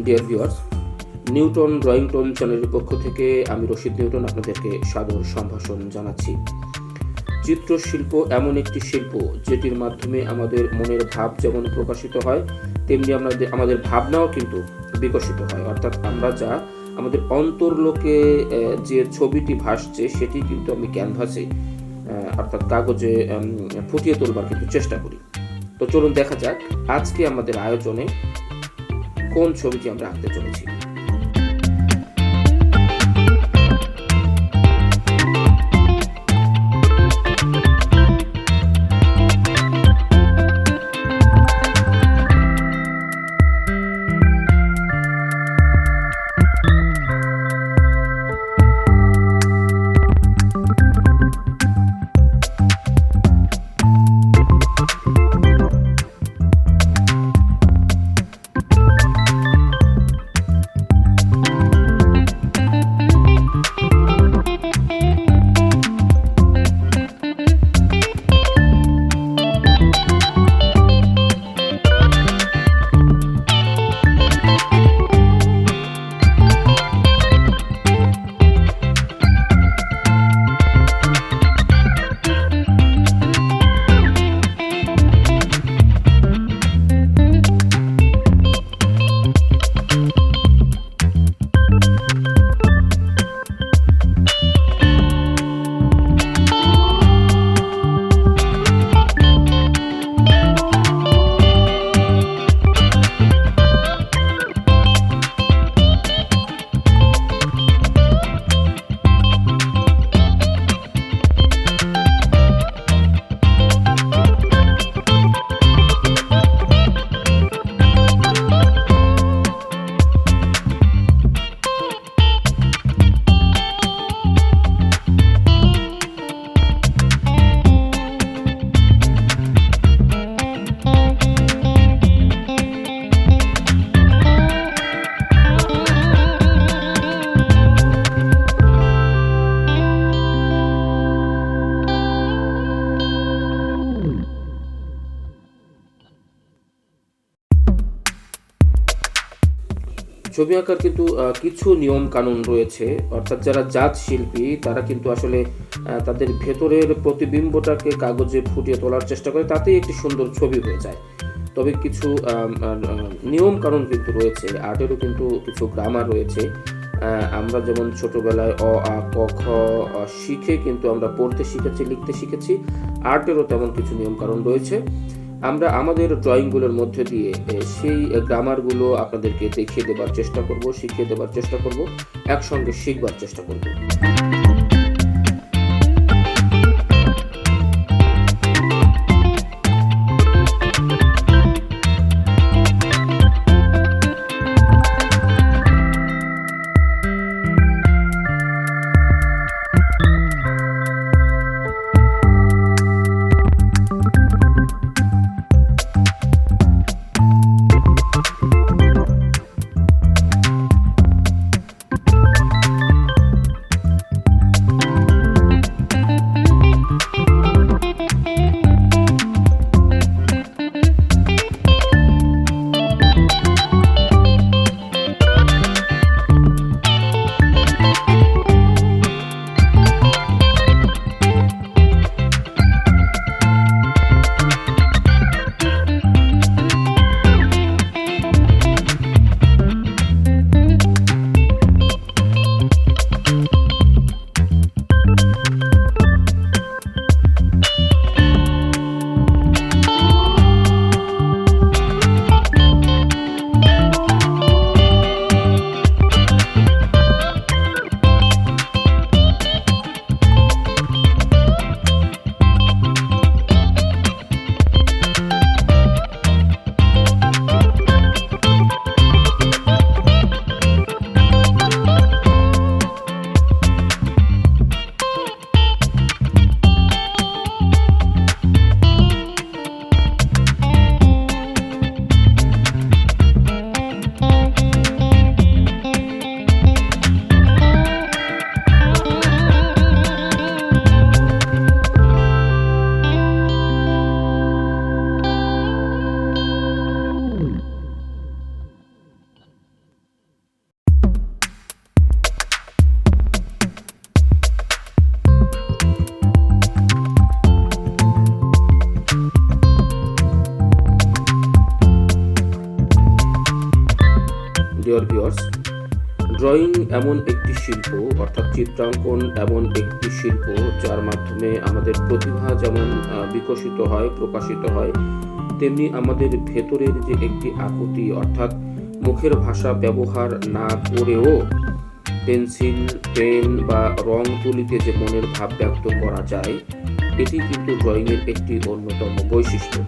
Dear viewers, Newton drawing tone চ্যানেলের পক্ষ থেকে আমি রশিদ নিউটন আপনাদেরকে সাদর সম্ভাষণ জানাচ্ছি। চিত্রশিল্প এমন একটি শিল্প যেটির মাধ্যমে আমাদের মনের ভাব যেমন প্রকাশিত হয়, তেমনি আমাদের ভাবনাও কিন্তু বিকশিত হয়। অর্থাৎ আমরা যা আমাদের অন্তর্লোকে যে ছবিটি ভাসছে সেটি কিন্তু আমি ক্যানভাসে অর্থাৎ কাগজে ফুটিয়ে তোলবার কিন্তু চেষ্টা করি। তো চলুন দেখা যাক আজকে আমাদের আয়োজনে কোন ছবিটি আমরা আঁকতে চলেছি। ছবি আঁকার কিন্তু কিছু নিয়ম কানুন রয়েছে। অর্থাৎ যারা জাত শিল্পী তারা কিন্তু আসলে তাদের ভেতরের প্রতিবিম্বটাকে কাগজে ফুটিয়ে তোলার চেষ্টা করে, তাতেই একটি সুন্দর ছবি হয়ে যায়। তবে কিছু নিয়ম কানুন কিন্তু রয়েছে, আর্টেরও কিন্তু কিছু গ্রামার রয়েছে। আমরা যেমন ছোটবেলায় অ আ ক খ শিখে কিন্তু আমরা পড়তে শিখেছি, লিখতে শিখেছি, আর্টেরও তেমন কিছু নিয়ম কানুন রয়েছে। আমরা আমাদের ড্রয়িংগুলোর মধ্যে দিয়ে সেই গ্রামারগুলো আপনাদেরকে দেখিয়ে দেবার চেষ্টা করব, শিখিয়ে দেবার চেষ্টা করব, একসঙ্গে শিখবার চেষ্টা করব। ডিয়ার ভিউয়ার্স, ড্রয়িং এমন একটি শিল্প, অর্থাৎ চিত্রাঙ্কন এমন একটি শিল্প যার মাধ্যমে আমাদের প্রতিভা যেমন বিকশিত হয়, প্রকাশিত হয়, তেমনি আমাদের ভেতরের যে একটি আকুতি, অর্থাৎ মুখের ভাষা ব্যবহার না করেও পেন্সিল, পেন বা রং তুলিতে যে মনের ভাব ব্যক্ত করা যায়, এটি কিন্তু ড্রয়িংয়ের একটি অন্যতম বৈশিষ্ট্য।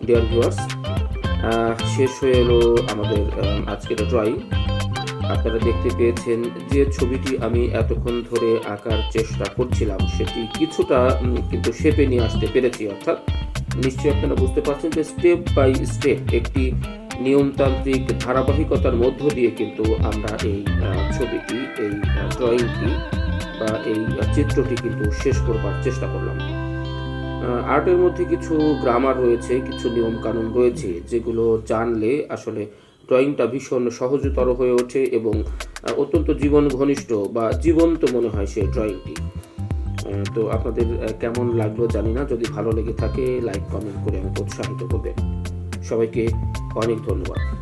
ডিয়ার ভিউয়ার্স, শেষ হয়ে এলো আমাদের আজকের ড্রয়িং। আপনারা দেখতে পেয়েছেন যে ছবিটি আমি এতক্ষণ ধরে আঁকার চেষ্টা করছিলাম সেটি কিছুটা কিন্তু শেপে নিয়ে আসতে পেরেছি। অর্থাৎ নিশ্চয়ই আপনারা বুঝতে পারছেন যে স্টেপ বাই স্টেপ একটি নিয়মতান্ত্রিক ধারাবাহিকতার মধ্য দিয়ে কিন্তু আমরা এই ছবিটি, এই ড্রয়িংটি বা এই চিত্রটি কিন্তু শেষ করবার চেষ্টা করলাম। আর্টের মধ্যে কিছু গ্রামার রয়েছে, কিছু নিয়ম কানুন রয়েছে যেগুলো জানলে আসলে ড্রয়িংটা ভীষণ সহজতর হয়ে ওঠে এবং অত্যন্ত জীবন ঘনিষ্ঠ বা জীবন্ত মনে হয় সেই ড্রয়িংটি। তো আপনাদের কেমন লাগলো জানি না। যদি ভালো লেগে থাকে লাইক কমেন্ট করে আমাকে উৎসাহিত করবেন। সবাইকে অনেক ধন্যবাদ।